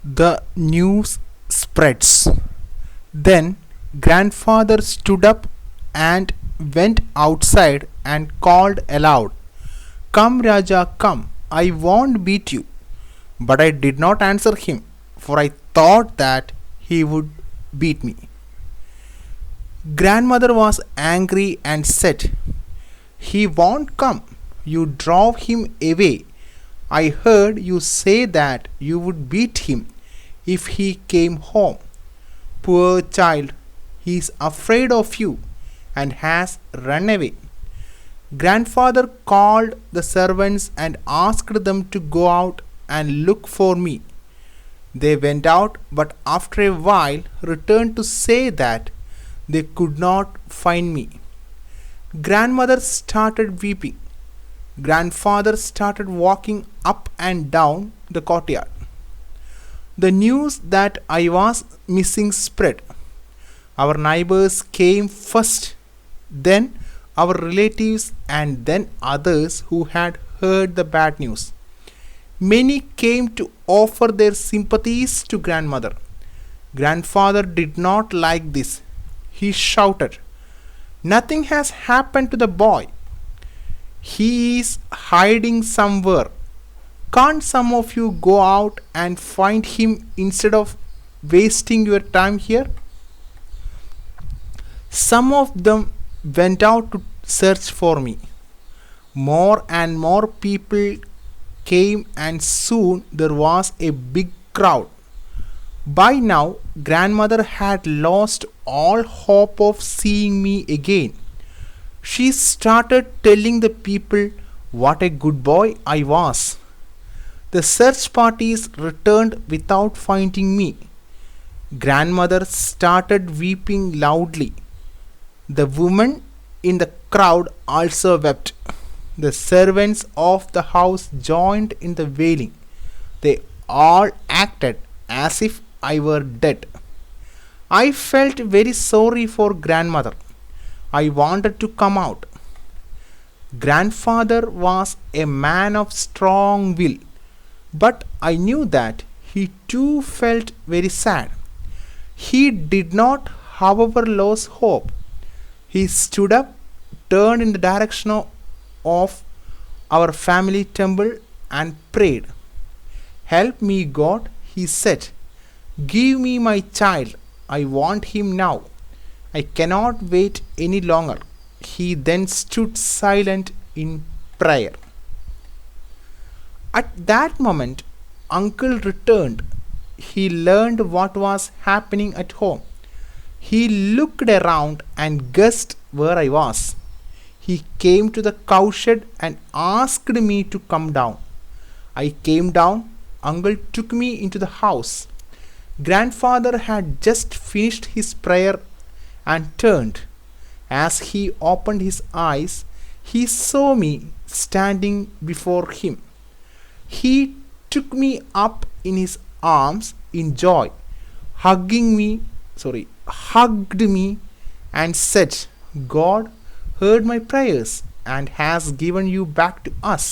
The news spreads. Then grandfather stood up and went outside and called aloud, "Come, Raja, come, I won't beat you." But I did not answer him, for I thought that he would beat me. Grandmother was angry and said, "He won't come. You drove him away. I heard you say that you would beat him if he came home. Poor child, he is afraid of you and has run away." Grandfather called the servants and asked them to go out and look for me. They went out, but after a while returned to say that they could not find me. Grandmother started weeping. Grandfather started walking up and down the courtyard. The news that I was missing spread. Our neighbors came first, then our relatives, and then others who had heard the bad news. Many came to offer their sympathies to grandmother. Grandfather did not like this. He shouted, "Nothing has happened to the boy. He is hiding somewhere. Can't some of you go out and find him instead of wasting your time here?" Some of them went out to search for me. More and more people came, and soon there was a big crowd. By now, grandmother had lost all hope of seeing me again. She started telling the people what a good boy I was. The search parties returned without finding me. Grandmother started weeping loudly. The women in the crowd also wept. The servants of the house joined in the wailing. They all acted as if I were dead. I felt very sorry for grandmother. I wanted to come out. Grandfather was a man of strong will, but I knew that he too felt very sad. He did not, however, lose hope. He stood up, turned in the direction of our family temple, and prayed. "Help me, God," he said. "Give me my child. I want him now. I cannot wait any longer." He then stood silent in prayer. At that moment, uncle returned. He learned what was happening at home. He looked around and guessed where I was. He came to the cowshed and asked me to come down. I came down. Uncle took me into the house. Grandfather had just finished his prayer and turned. As he opened his eyes, he saw me standing before him. He took me up in his arms in joy, hugged me and said, "God heard my prayers and has given you back to us.